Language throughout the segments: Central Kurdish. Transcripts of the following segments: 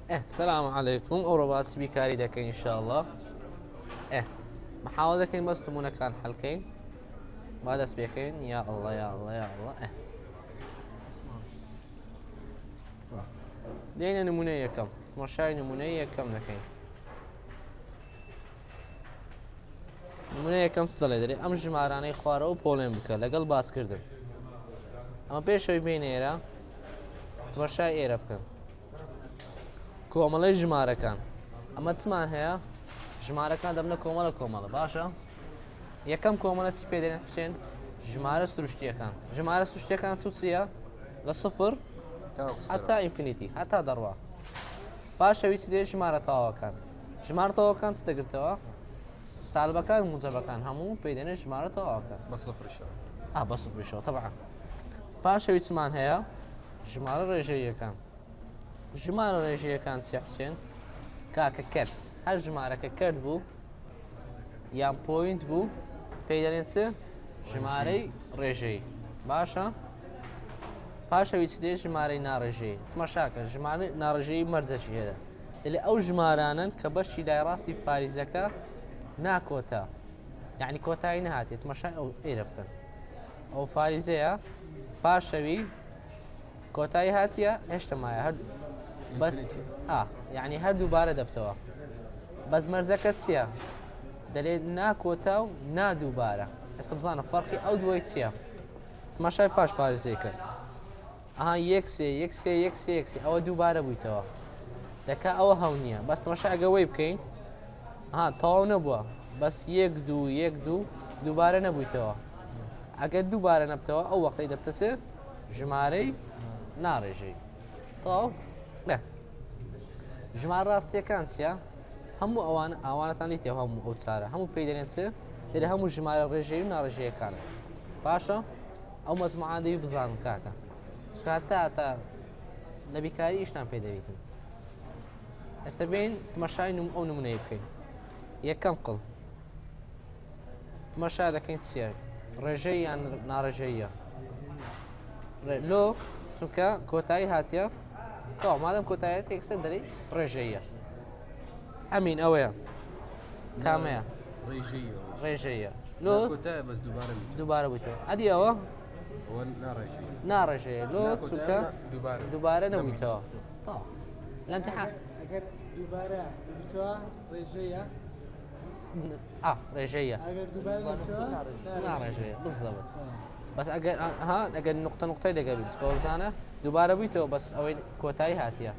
السلام عليكم أوروباس بكاري دكين إن شاء الله. محاولة دكين بس تمونا كان حلكين بعد أسبيكين يا الله يا الله يا الله. دينا نمونية كم تمشاي نمونية كم دكين نمونية كم صدق دري أم جماراني خوارو بولم بك لقل باس كردن أما بيشوي بين إيرا تمشاي إيرا بكن کۆمەڵەی ژمارەکان ئەمە چمان هەیە ژمارەکان دەبنە کۆمەڵە باشە یەکەم کۆمەڵە چی پێ دێنێت حوسێن ژمارە سروشتیەکان چییە لە سفر هەتا ئینفینیتی هەتا دەڕوا پاشەوی چ دێ ژمارە تەواوەکان چ دەگرتەوە سالبەکان موجەبەکان هەموو پێ دێنێت ژمارە تەواوەکان بە سفریشەوە تەبعا پاشەوی چمان هەیە ژمارە ڕێژەییەکان ژمارە ڕێژەیەکان چی حوسێن کاکە کرد هەر ژمارەکە کرد بوو یان پۆینت بوو پێی دەڵێن چ ژمارەی ڕێژەیی باشە پاشەوی چ دێ ژمارەی ناڕێژەیی تماشاکە ژمارەی ناڕێژەیی مەرجەکی هەیە دەڵێ ئەو ژمارانن کە بەشی لای ڕاستی فاریزەکە ناکۆتا یعنی کۆتایی نەهاتێت تماشای ئەو ئێرە بکەن ئەو فاریزەیە پاشەوی کۆتایی هاتیە هێشتا مایە هەر بەس یعنی هەر دووبارە دەبتەوە بەس مەرجەکە چییە دەڵێت ناکۆتا و نادووبارە ئێستا بزانە فەرقی ئەو دوای چییە تماشای پاش فارزەی کرد یەکسێ ئەوە دووبارە بوویتەوە دەکا ئەوە هەو نییە بەس تماشا ئەگەوەی بکەین تەواو نەبووە بەس یەک دوو دووبارە نەبوویتەوە ئەگەر دووبارە نەبتەوە ئەو وەقتی دەبتە چ ژمارەی ناڕێژەی تەواو ژمارە ڕاستیەکان چییە هەموو ئەوانەتان دیتێ هەموو ئەو چارە هەموو پێی دەڵێن چ لێرە هەموو ژمارە ڕێژەیی و ناڕێژەیەکانە باشە ئەو مەجموعان دەوی بزانن کاکە تا لە بیکاری ئیشتان پێ دەویتن ئێستا بین تماشای ئەو نمونەیە بکەین یەکەم قڵ تماشا دەکەین چییە ڕێژەی یان ناڕێژەییە لۆ چونکە کۆتایی هاتیە تەواو مادەم کۆتاییەت یەکسەر دەڵێ ڕێژەییە ئەمین ئەوەیە کامەیە ڕێژەیە لۆ دووبارە بوویتەوە ئەدی ئەوە ناڕێژەیە لۆ چونکە دووبارە نەبوویتەوە لە ئیمتیحان ئەگەر دووبارە بوویتەوە ڕێژەیە ڕێژەیە ناڕێژەیە بزەوت بەس ئەگەر نقطەی دەگەبیت کۆزانە دووبارە بوویتەوە بەس ئەوەی کۆتایی هاتیە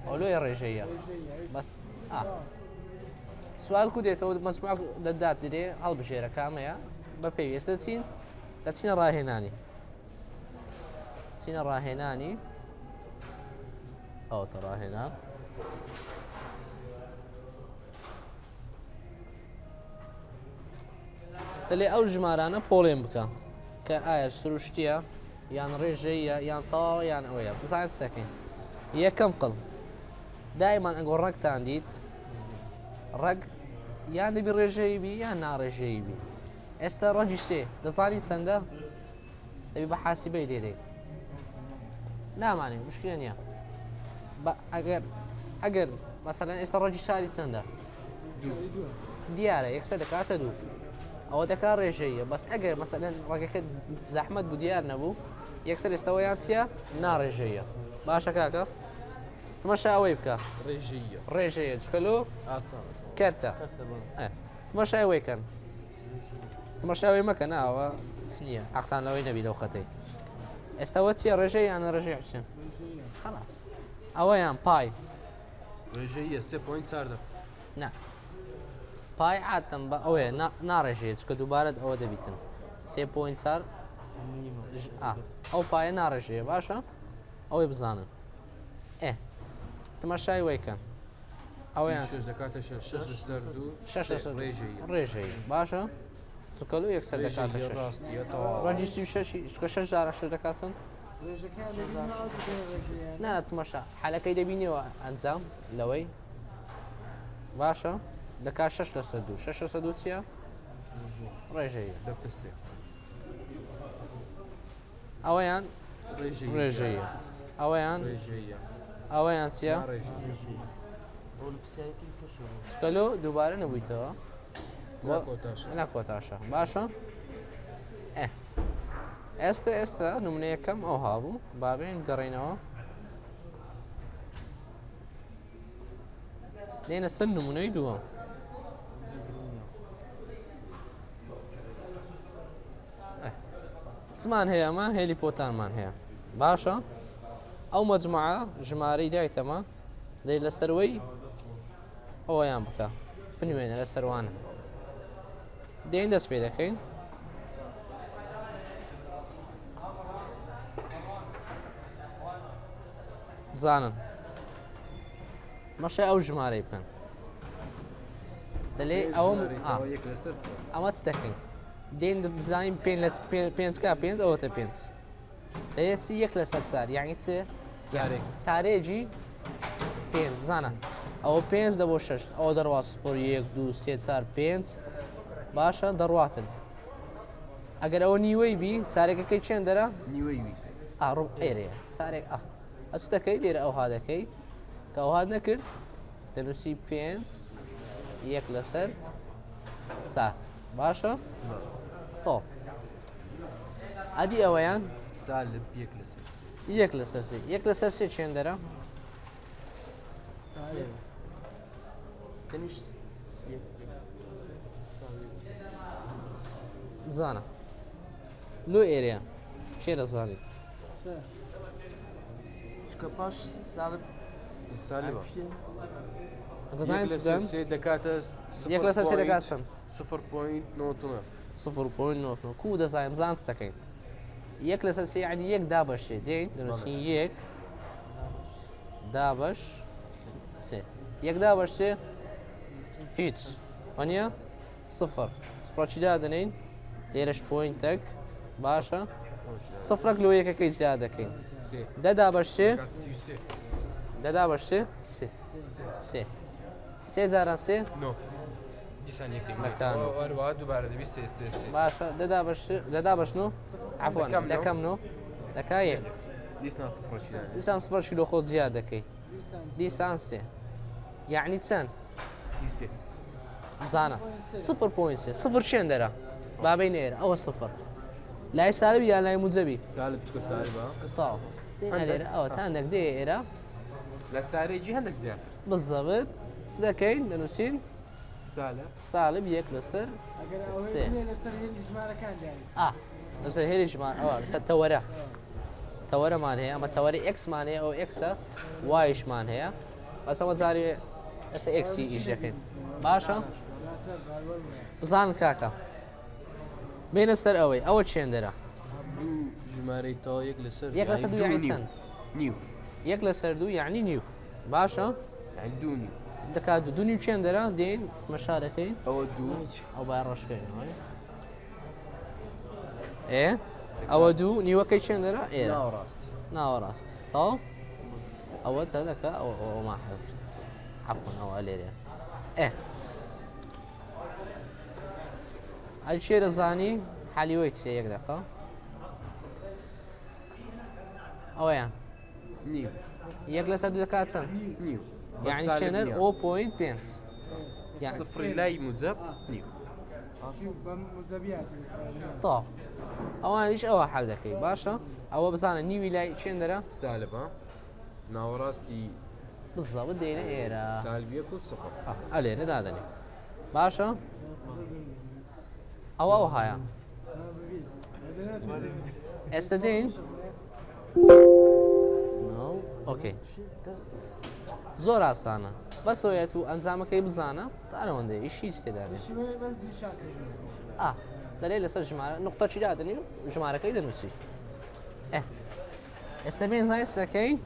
ئەو لۆی ڕێژەیە بەس سوال کو دێتەوە مەجموع دەدات درێ هەڵبژێرە کامەیە بە پێویستە چین دەچینە ڕاهێنانی ئەوتە ڕاهێنان دەڵێ ئەو ژمارانە پۆڵێن بکە کە ئایا سروشتیە یان ڕێژەیە یان تەواوە یان ئەوەیە بزانێت چ دەکەین یەکەم قڵ دایمان ئەگەر ڕەگتان دیت ڕەگ یان دەبی ڕێژەیی بی یان ناڕێژەیی بی ئێستا ڕەگی سێ دەزانی چەندە دەبی بە حاسیبەی لێرەی نامانێ مشکلە نییە ئەگەر مەسەلەن ئێستا ڕەگی چاری چەندە دیارە یەکسەر دەکاتە دوو ئەوە دەکا ڕێژەیە بەس ئەگەر مەسەلەن ڕێگەکە زەحمەت بوو دیار نەبوو یەکسەر ئێستاوەیان چییە ناڕێژەیە باشە کاکە تماشا ئەوەی بکە ڕێژەیە چکەلو کەرتە تماشای ئەوەی کەن تماشاوی مەکە ناوە چ نییە حەقتان لەوەی نەبی لەو خەتەی ئێستاوە چییە ڕێژەی یانە ڕێژەی حوسێن خەلاص ئەوەیان پای ڕێژەیە 3.4 نا پای عاتم بە ئەوەیە ناڕێژەیە چکە دووبارەت ئەوە دەبیتن 3.4 ئەو پایە ناڕێژەیە باشە ئەوەی بزانن تماشای وەیکە ئەوەیان ڕێژەیە باشە چکەلو یەکسەر دەکاتە ڕەجی 6 جارە 6 دەکاتن نا تماشا حالەکەی دەبینەوە ئەنجام لەوەی باشە دەکات 6/2 چییە ڕێژەیە دەبتە سێ ئەوەیان ڕێژەیە ئەوەیان ڕێژەیە ئەوەیان چییە؟ ڕێژەیە بۆ لە پسیایەتی کەشەوە چکەلو دووبارە نەبوویتەوە ناکۆتاشە ناکۆتاشە باشە ئێستا نمونەیەکەم ئەو هابوو بابێن گەڕێنەوە لێنە سەر نمونەی دووەم چمان هەیە ئەمە هێلی پۆتانمان هەیە باشە ئەو مەجموعە ژمارەی دایتەمە دەی لەسەروەی ئەوەیان بکە بنوێنە لە سەروانە دێن دەست پێ دەکەین بزانن مەشە ئەو ژمارەی بکەن دەلێ ئەوم یەک لەسەر ئەمە چ دەکەین دێن بزانین پێنج کا پێنج ئەوەتە پێنج دەیەسی یەک لەسەر سار یعنی چ جارێک سارێجی پێنج بزانە ئەوە پێنج دەبۆ شەش ئەوە دەڕوا سفر یەک دوو سێ چار پێنج باشە دەڕواتن ئەگەر ئەوە نیوەی بی سارێکەکەی چێن دەرە نیوەی وی ئاڕوو ئێرەیە سارێک ئەچ دەکەی لێرە ئەو ها دەکەی کە ئەو هات نەکرد دەنووسی پێنج یەک لەسەر چار باشە تۆ ئەدی ئەوەیان سالب یەک لەسەر یەک لەسەر سێ یەک لەسەر سێ چێن دەرە تەنیش بزانە لۆ ئێرەیە کێ دەزانیت چکە پاش ساڵب سالب ئەگەزانیت یەک لەسەر سێ دەکاتە یەک لەسەر سێ دەکات چەند 0.9 0.9 کو دەزانین بزانست دەکەین یەک لەسەر سێ یعنی یەک دابەشێ دێین دەنووسین یەک دابەش سێ یەک دابەش سێ هیچ وانە سفر سفرەچی دادنین لێرەش پۆینتێک باشە سفرەك لۆ یەکەکەی زیاد دەکەین سێ دەدا بەش سێ سێ دەدا بەش سێ سێ سێ سێ جاران سێ نۆ دیسان یەک مەکان و. هەروە دووبارە دەبی سێ سێ سێ باشە دەدا بەشنۆ عفوان دەکەم نۆ. دەکەم نۆ دەکا یەک دیسان سفرەچی دادێ دیسان سفر کیلۆ خۆ زیاد دەکەی دیسان سێ یعنی چەند سێ بزانە سفر پوین سێ سفر چێن دەرە بابەی نێرە ئەوە سفر لای سالبی یان لای موجەبی سالب چکە سالبە ساڵ لێرە ئەوە تا هەندێک دێ ئێرە لە سارێکی هەندێک زیاتر بزەبت چ دەکەین دەنووسین سالب سالب یەک لەسەر ئەگەر ئەوەی سێ بنێ لەسەر هێلی ژمارەکان داری لەسەر هێریشمان ئەوە لەسەر تەوەرە تەوەرەمان هەیە ئەمە تەوەری ئەکسمان هەیە ئەو ئەکسە وایشمان هەیە بەس ئەمە جارێ ئەستا ئەکسی ئیش دەکەین باشە جاتر باوەڕ وایە. بزان کاکە بینە سەر ئەوەی ئەوە چێن دەرە دوو ژمارەی تا یەک لەسەر یەک لەسەر دوو یعنی چەند نیو یەک لەسەر دوو یعنی نیو باشە یعنی دوو نیو دەکات دوو نیو چێن دەرە دێن مەشارەکەی ئەوە دوو ئەو با ڕۆژکەین ئێ ئەوە دوو نیوەکەی چێن دەرە ئێرە ناوەڕاستی ناوەڕاستی تاو ئەوە تا دەکە ئەوە ماحەت عفوان ئەوە لێرە ئێ ئەی شێ دەزانی حالیوەی چێ یەک دەقە ئەوەیان نیو یەک لەسەر دوو دەکات چەند نیو یعنی شێنەر ئەو پۆینت پێنج یعنی سفری لای موجب نیو بەم مزەبیاتی ساڵی. تا ئەوانیش ئەوە حەل دەکەی باشە ئەوە بزانە نیوی لای چێن دەرە سالبە ناوەڕاستی بزەوت دێنە ئێرە سالبیەک و سفر ئە لێرە دادەنێ باشە ئەوە هەیە ئێستا دێن ئۆکەی زۆر ئاسانە بەسەوەیەت و ئەنجامەکەی بزانە تاەوەندەی ئیشی تێدابێت شیوەی بەس نیشان کردن. دەلێ لەسەر ژمارە نقطەچی دادنی و ژمارەکەی دەنووسی ئێستا بێن زای سەکەین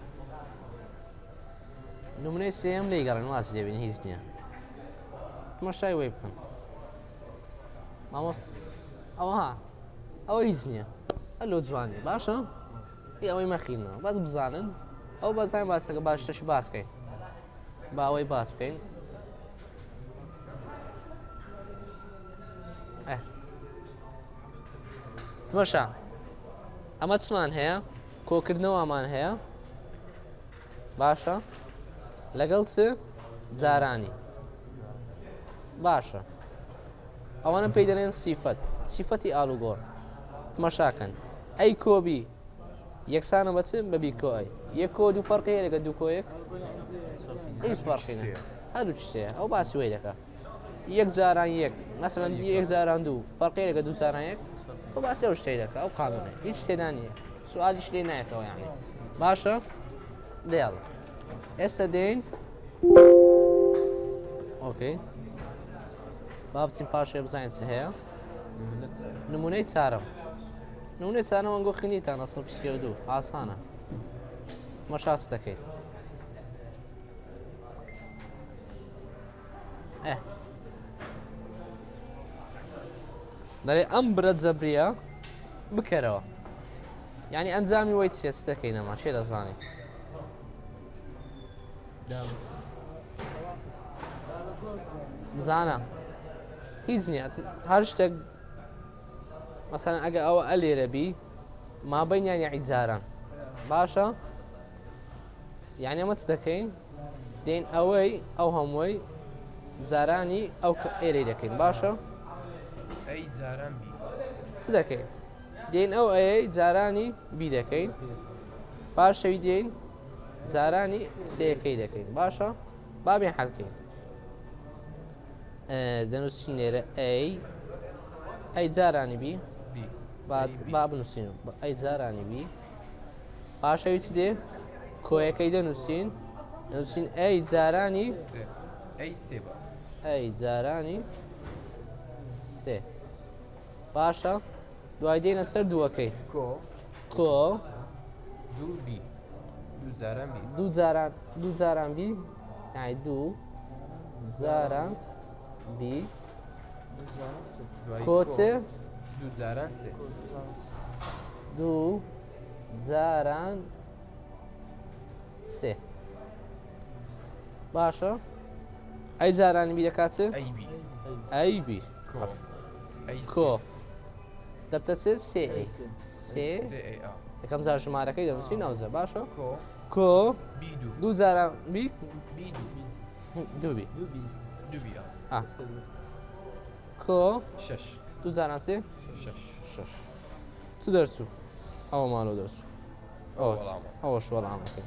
نمونەی سێم لی گەڕن واسی دەبین هیچ نییە تماشای وێ بکەن مامۆست ئەوە هیچ نییە ئەلۆ جوانێ باشە ئەوەی مەخینەوە بەس بزانن ئەو بەزای باسەکە باشتەشی باسکەین با ئەوەی باس بکەین تماشا ئەمە چمان هەیە کۆکردنەوەمان هەیە باشە لەگەڵ چ جارانی باشە ئەوانە پێی دەڵێن سیفەتی ئالوگۆڕ تماشاکەن ئەی کۆبی یەکسانە بە چ بەبی کۆی یەک کۆ دوو فەرقی هەیە لەگە دوو کۆیەک هیچ فەرقی نە هەردوو چ سەیە ئەو باسی وەی دەکات یەک جاران یەک مەسەڵەن یەک جاران دوو فەرقی لەگە دوو جاران یەک ئەو باسی ئەو شتەی دەکات ئەو قانونە هیچ شتێدا نییە سوالیش لێ نایەتەوە یانی باشە دێڵە ئێستا دێین ئۆکەی با بچین پاشێ بزانین چ هەیە نمونەی چارەم نمونەی چارەم ئەنگۆ خینیتانە سڵفی سێ و دوو ئاسانە مەشاس دەکەیت دەڵێ ئەم برە جەبریە بکەرەوە یعنی ئەنجامی وەی چێت دەکەینەمە چێ دەزانی بزانە هیچ نییە هەر شتێک مەسەن ئەگە ئەوە ئەلێرە بی مابەینیان یاعی جاران باشە یعنی ئەمە چ دەکەین دێن ئەوەی ئەو هەمووی زارانی ئەو ئێرەی دەکەین باشە ئەی جاران بی چ دەکەین دێن ئەو ئەیەی جارانی بی دەکەین پاشەوی دێن زارانی سێەکەی دەکەین باشە بابێن حەلکەین دەنووسین لێرە ئەی جارانی بی بی با بنووسین ئەی جارانی بی پاشەوی چ دێ کۆیەکەی دەنووسین دەنووسین ئەی جارانی سێ ئەی سێ بە ئەی جارانی سێ باشە دوای دێنە سەر دووەکەی کۆ کۆ دوو بی دوو جاران بی دوو جاران بی یعنی دوو جاران بی دوای کۆچێ دوو جاران سێ دوو جاران سێ باشە ئەی جارانی بی دەکاتێ ئەی بی ئەی بی کۆ ئەی کۆ دەبتە چێ سێ ئەی سێ سێ ئەی ئا یەکەم جار ژمارەکەی دەنووسی ناوزە باشە کۆ کۆ بی دوو دوو جاران بی بی دوو دوو بی دوو بی ئا کۆ شەش دوو جاران سێ شەش شش چ دەرچوو ئەوە ماڵۆ دەرچوو ئەوەش وەڵامەکەی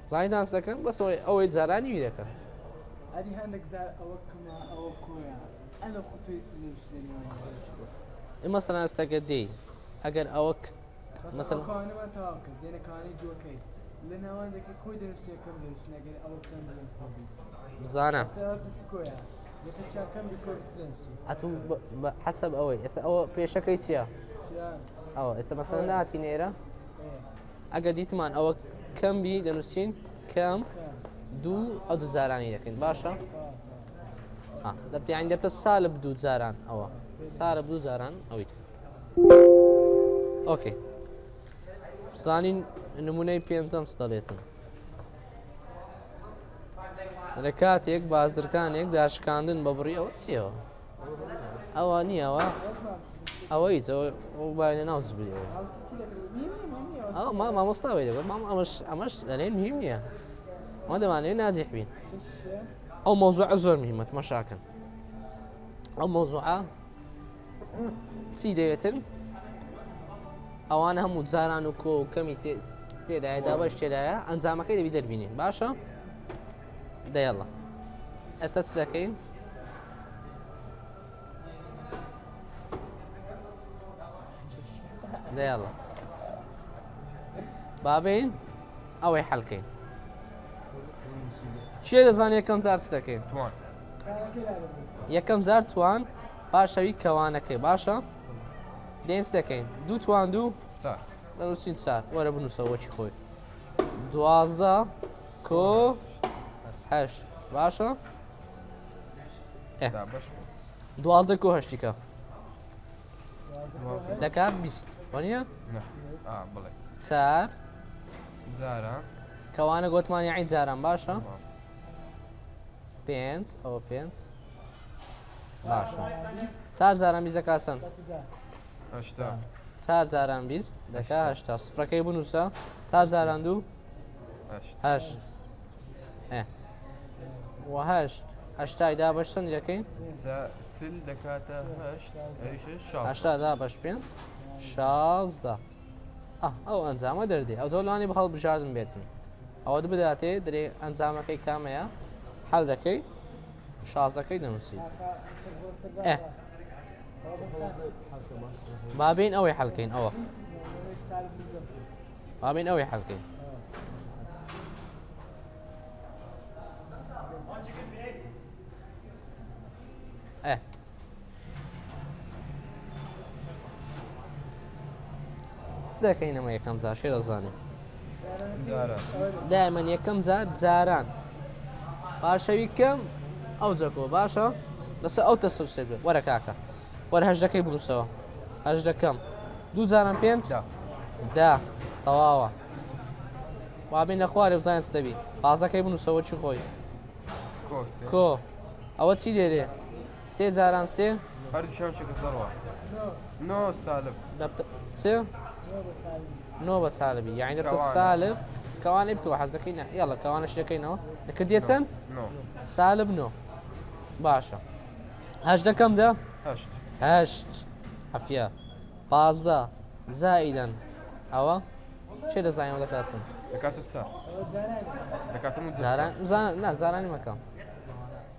زای دانس دەکەن بەسەوەی ئەوەی جارانی وی دەکەن هذه عندك زار أو كما أو كويا أنا خطويت المسلمين ئێمە سەران ئێستاگە دێی ئەگەر ئەوە مثلا كان ما تواكل دينا كان جوكي لأن هو عندك كوي درسي كم درسي نقول أو كم درسي بزانە سألت شو كويا لكن كم بيكون درسي هاتوو حەسەب ئەوەی ئێستا ئەوە پێشەکەی چییە شان ئەوە ئێستا مەسەن ناتی نێرە إيه ئەگە دیتمان ئەوە کەم بی دەنووسین کەم دوو ئەو دوو جارانی دەکەین باشە دەبتیان دەبتە سالە دوو جاران ئەوە سارە دوو جاران ئەوی ئۆکەی زانین نمونەی پێنجەم دەڵێتن لە کاتێک بازرگانێک داشکاندن بە بڕی ئەوە چیەوە ئەوە نییەوە ئەوەی ئەو باێنە ناوز بێەوە ئەو مامۆستاوی دەگەڵ ئەمەش دەڵێن مهم نییە ئەمە دەمانێت نازیح بین ئەو مۆزوع زۆر مهمە تماشاکەن ئەو مۆزوعە چی دەوێتن ئەوانە هەموو جاران و کۆ و کەمی تێدایە دابەش تێدایە ئەنجامەکەی دەبی دەربینین باشە دەیەڵە ئێستا چ دەکەین دەیەڵە بابین ئەوەی حەلکەین چێ دەزانێت یەکەم جار چ دەکەین توان یەکەم جار توان پاشەوی کەوانەکەی باشە دێنس دەکەین دوو توان دوو چار دەنووسین چار وەرە بنووسەوەچی خۆی دوازدە کۆ هەشت باشە دا بەش دوازدە کۆ هەشتیکە دەکات بیست وانە نه بڵێ چار جاران کەوانە گۆتمان یاعی جاران باشە پێنج ئەوە پێنج باشە چار جاران بیست دەکات چەند هەشتا چار جاران بیست دەکات هەشتا سفرەکەی بنووسە چار جاران دوو هەشت وهەشت هەشتای دا بەش چەند دەکەین چل دەکاتە هەشت ئەویشش شاز هەشتا دا بەش پێنج شازدە ئەو ئەنجامە دەردێ ئەو زۆر لانی بە هەڵبژاردن بێتن ئەوە بداتێ درێ ئەنجامەکەی کامەیە هەڵ دەکەی شازدەکەی دەنووسی بابین ئەوەی حەڵکەین ئەوە بابین ئەوەی حەڵکەین دەکەینەوە یەکەم جار شێرەزانێ جاران دایمەن یەکەم جار جاران پاشەوی کەم ئەو جەکۆ باشە لەسەر ئەو تەسەوسێ بێ وەرە کاکە وەرە هەژدەکەی بنووسەوە هەژدەکەم دوو جاران پێنج دا تەواوە وابین لە خوارێ بزانێت چ دەبی پازەکەی بنووسەوە چی خۆی کۆ ئەوە چی لێرێ سێ جاران سێ هەردووشیان چێکە زەڕوە نۆ سالب چێ نۆ بە سالبی یعنی دەبتە سالب کەوانەی بکەوە حەز دەکەی نە یاڵە کەوانەش دەکەینەوە دەکردێ چەند نۆ سالب نۆ باشە هەژدەکەم دا هەشت عەفیا پازدە زائیدەن ئەوە چێ دەزانیەوە دەکاتن دەکاتە چا دەکاتم زاران نا زارانی مەکەم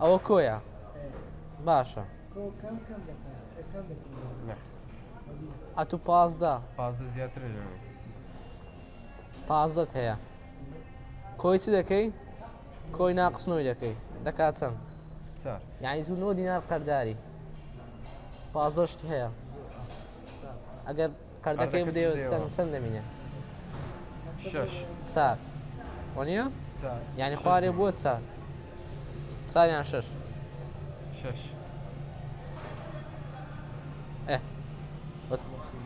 ئەوە کۆیە باشە ئەتو پازدە پازدە زیاتر لەوێ پازدەت هەیە کۆی چی دەکەی کۆی ناقسنەوەی دەکەی دەکات چەند چار یعنی تو 9 دینار قەرداری پازدەشتی هەیە ئەگەر قەردەکەی بدەیەوە چەند دەمینێ شەش چار وانە چار یعنی خوارێ بۆ چاریان شەش شەش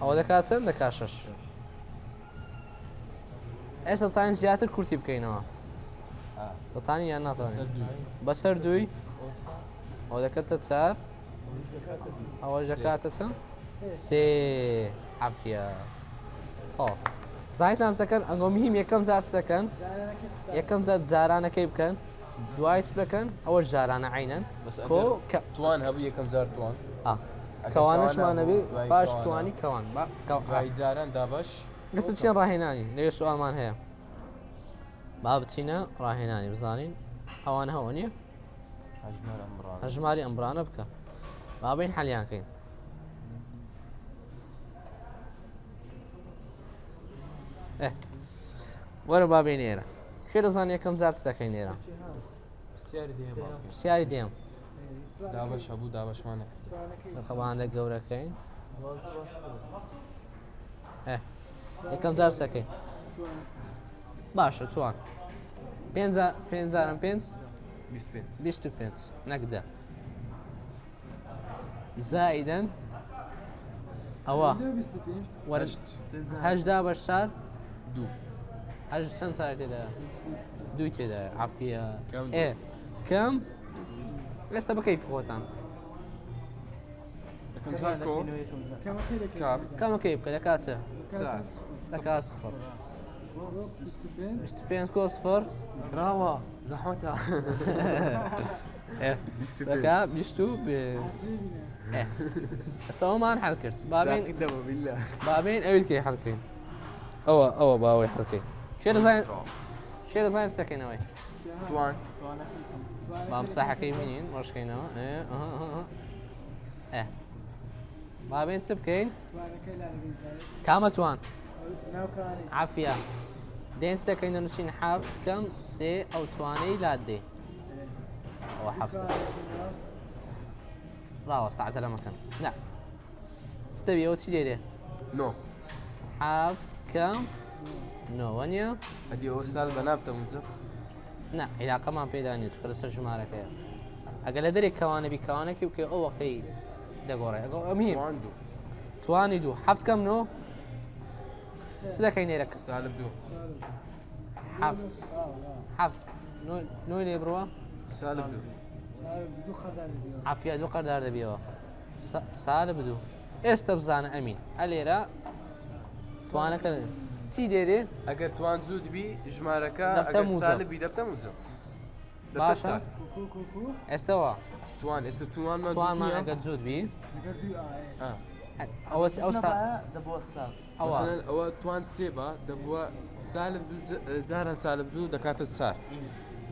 ئەوە دەکات چەند دەکات شەش ئێستا تاین زیاتر کورتی بکەینەوە دەتانی یان ناتوانین بەسەر دووی ئەو دەکەتە چار ئەوەش دەکاتە چەند سێ عەفیا زایتان دەکەن ئەگەڵ مهم یەکەم جار دەکەن یەکەم جار جارانەکەی بکەن دوای چ دەکەن ئەوەش جارانە عینەن کۆ توان هەبوو یەکەم جار توان کەوانەشمانەبێ باش توانی کەوان گای جاران دابش ئێستا چیان ڕاهێنانی لەوێ سوالمان هەیە با بچینە ڕاهێنانی بزانین ئەوان هەوە نییە هەژماری ئەمبرانە بکە بابین حەلیانکەین وەرە بابین ئێرە شێ دەزان یەکەم جار چ دەکەین ئێرە پرسیاری دێم دابش هەبوو دابشمانە خەبانە گەورەکەین یەکەم جار چ دەکەین باشە توان 5,500 25 نەکدە زائیدەن ئەوە هەشدا بەش چار دوو هەش چەند چار تێدایە دوو تێدایە عەفیا کەم کەم ئێستا بەکەیف خۆتان یەکەم جار کۆ کاپ کەمەکەی بکە دەکات چە چار دەکات سفر 25 کۆ سفر ڕاوە زەحمەتە دەکا 25 ئێستا ئەومان حەل کرد بابین ئەویلکەی حەڵکەین ئەوە باوەی حەڵکەی شێ دەزانین چ دەکەینەوەی توان بام ساحەکەی بینین ڕۆژکەینەوە بابین چ بکەین کامە توان عەفیا دێنس دەکەین دەنووسین حەفت کەم سێ ئەو توانەی لات دێ ئەوە حەفتە ڕاوەستە عەجەلە مەکەن نا چ دەبی ئەوە چی دێرێ نۆ حەفت کەم نۆ وەنیە ئەدی ئەوە سال بە نابتەم جە نا عیلاقەمان پێدا نیە چکە لەسەر ژمارەکەیە ئەگەر لە دەرێک کەوانەبی کەوانەکەی بکەی ئەو وەختەی دەگۆڕێ ئەمیم توان دوو توانی دوو حەفت کەم نۆ چ دەکەی نێرەکە سالب دوو حەفت نۆی لێ بڕوە سالب دوو عەفیا دوو قەردار دەبیەوە سالب دوو ئێستا بزانە ئەمین ئەلێرە توانەکە چی دێرێ ئەگەر توان زود بی ژمارەکە دەبتە ئەگەر موزە. سالبی دەبتە موزە باشە كوكو ئێستەوە توان ئێستا توانمان توانمان زود ئەگەر جوود بی نقدر دو ئەوە ئەو دەبووە ساڵ ئەوە مثلەن ئەوە توان سێبە دەبووە سالب جاران سالب دوو دەکاتە چار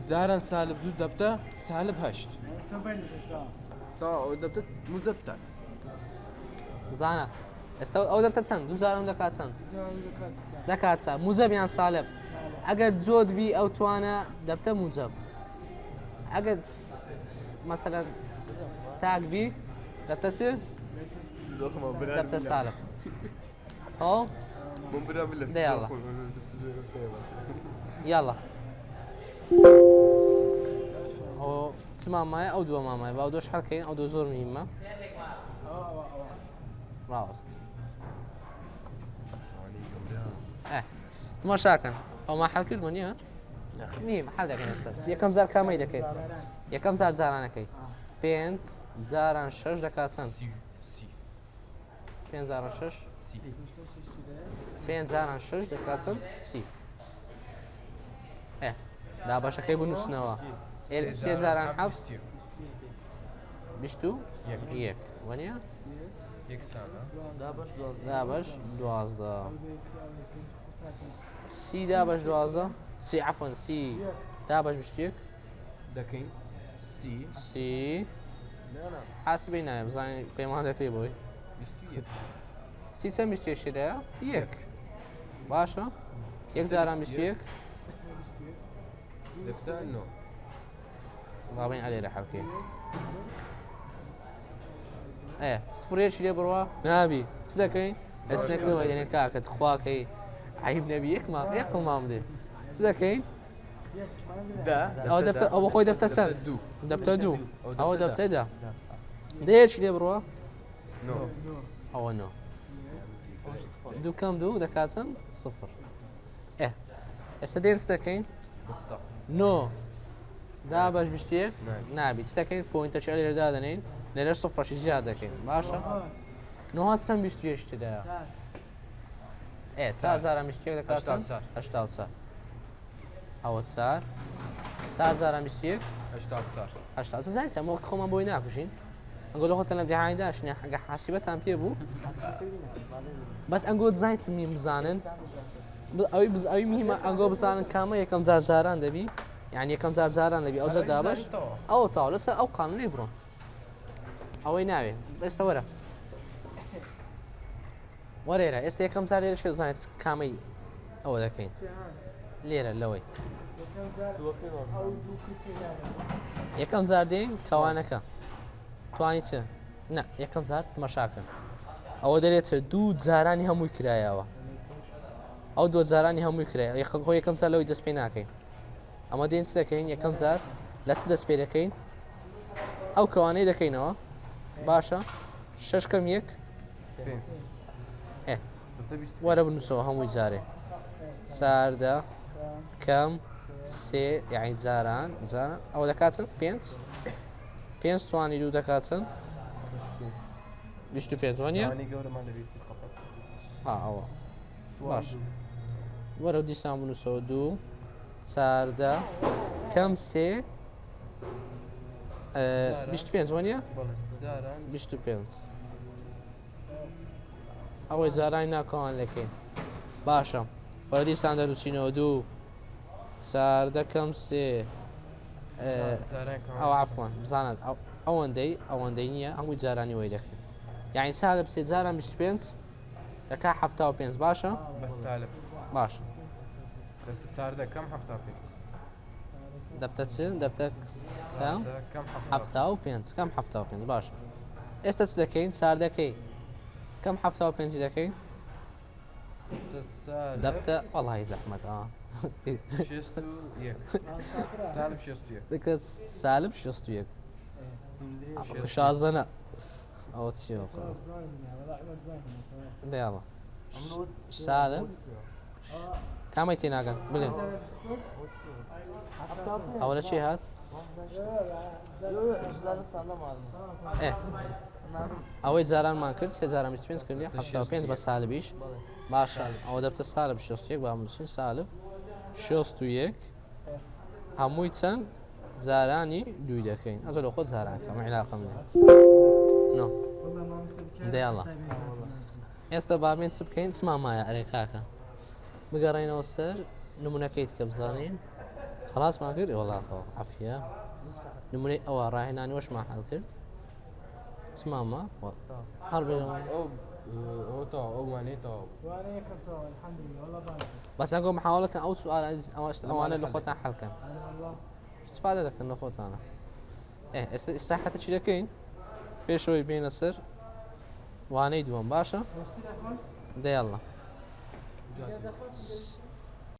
جاران سالب دوو دەبتە سالب هەشت استنبين تا تا ئەو دەبتە موزە بچار زانە ئێستا ئەو دەبتە چەند دوزارم دەکات چەند زاوية كات دەکات چە موزە بیان سالب ئەگەر جۆت بی ئەو توانە دەبتە موجب ئەگەر مەسەلەن تاک بی دەبتە چ دەبتە سالب ئەو من برا من ده يلا. یاڵە ئەو چ مامایە ئەو دووە مامای با دۆش هەڵکەین ئەو دۆ زۆر مهمە ڕاست تماشاکەن ئەوما حەڵ کردوە نییە نیم حەڵ دەکەین ئێستا یەکەم زار کامەی دەکەیت یەکەم زار جارانەکەی 5 جاران 6 دەکات چەند 5 جاران 6 5 جاران 6 دەکات چەند سی دا باشەکەی بنووسنەوە سێ جاران حەفت بیست و یەک وەنیە یەکسانە دابش دوازدە دا بەش دوازدە سی دا بەش دوازدە سی عەفوەن سی دا بەش بیست و یەک دەکەین سی سی نانا حاسبی نایە بزانین پەیمان دەکەی بۆی بیست و یەک سی چەند بیست و یەکشیدەیە یەک باشە یەک جاران بیست و یەک دەبتە نۆ ڕابین ئەلێرە حەڵکێ سفرێکی لێ بڕوە نابی چ دەکەین ئەسنەکەەوە دێنێ کاکە تخواکەی عیب نەبی یەک مام دێ چ دەکەین ئەو دەبتە ئەوە خۆی دەبتە چەند دوو دەبتە دوو ئەوە دەبتە دەبتە دا دەیەکی لێ بڕوە نۆ ئەوە نۆ دوو کەم دوو دەکات چەند سفر ئێستا دێن چ دەکەین نقطە نۆ دا بەش بیست و یەک نابی. نابی چ دەکەین پۆینتەکە لێرەدا دەنین لێرە سفرەشی زیاد دەکەین باشە نۆهات چەند بیست و یەکتیدایە چار زاران بیست و یەک دەکات چەند هەشتا و چار ئەوە چار زاران بیست و یەک هەشتا و چار هەشتا زانین چەند وەخت خۆمان بۆی ناکوژین ئەنگۆ لە خۆتان لە دیهانی داشنێ ئەگە حاسیبەتان پێ بوو بەس ئەنگۆ دزانین چ میم بزانن ئەوی میمە ئەنگۆ بزانن کامە یەکەم زار جاران دەبی یعنی یەکەم زار جاران دەبی ئەو زەر دابش ئەوە تاو لەسەر ئەو قانونی بڕۆن ئەوەی ناوێ ئێستا وەرە وەرێرە ئێستا یەکەم زار لێرە شێ دەزانێت کامەی ئەوە دەکەین لێرە لەوەی یەکەم زار دێن کەوانەکە توانی چ نە یەکەم زار تمەشاکە ئەوە دەرێت دوو جارانی هەمووی کرایەوە ئەو دۆ جارانی هەمووی کرای خۆ یەکەم زار لەوەی دەست پێ ناکەین ئەمە دێن چ دەکەین یەکەم زار لە چ دەست پێ دەکەین ئەو کەوانەی دەکەینەوە باشە شەش کەم یەک پێنج دەبتە بیست و وەرە بنووسەوە هەمووی جارێ چاردە کەم سێ یعنی جاران ئەوە دەکات چەند پێنج توانی دوو دەکات چەند بیست و پێنج وانە توانی گەورەمان دەبێت قەپەت ئەوە باش وەرە دیسان بنووسەوە دوو چاردە کەم سێ بیست و پێنج وانە جاران بیست و پێنج ئەوەی جارانی ناکەوان لەکەین باشە وەرە دیسان دەنووسینەوە دوو چاردە کەم سێ جاران ئەو عفوان بزانت ئەوەندەی نییە هەمووی جارانی وی دەکەین یعنی سا لە سێ جاران 25 دەکا 75 باشە بە سالب باشە دەبتە چار دەکەم هەفتا پێنج دەبتە چ دەبتە کەم دەکەم 75 کەم 75 باشە ئێستا چ دەکەین چاردەکەی کەم 75 دەکەین دەبتە وەڵی زەحمەت شێست و یەک سالب شێست و یەک دەکە سالب 61 شازدەنە ئەوە چیەوە دەیاڵە سالب کامەی تێناگەن بڵێن ئەوە لە چی هات ئەوەی جارانمان کرد 3,25 کردی 75 بە سالبیش باشە ئەوە دەبتە سالب 61 با موچین سالب 61 هەمووی چەند جارانی دوی دەکەین ئەزە لە خۆت جارانکەم عیلاقم لێ نۆ والله ما مسلم دەیاڵە ئێستا بابێن چ بکەین چمان مایە ئەرێ کاکە بگەڕێنەوە سەر نمونونەکەیت کە بزانین خلاصمان کرد وڵاتەوە عەفیە نمونەی ئەوە ڕاهێنانی وەشمان حەل کرد چمامە هەڵ بێنەوە ئەو تەواو ئەو وانەی تەواو وانا يكم تو الحمد لله والله بارك بەس ئەگۆ محاوڵەکە ئەو سوال ئەوانە لە خۆتان حەلکەن انا والله استفادە دەکەن لە خۆتانە ئێستا ئیساحەتە چی دەکەین پێشەوەی بینە سەر وانەی دووەم باشە وصل اخوان دەیاڵە يا دخل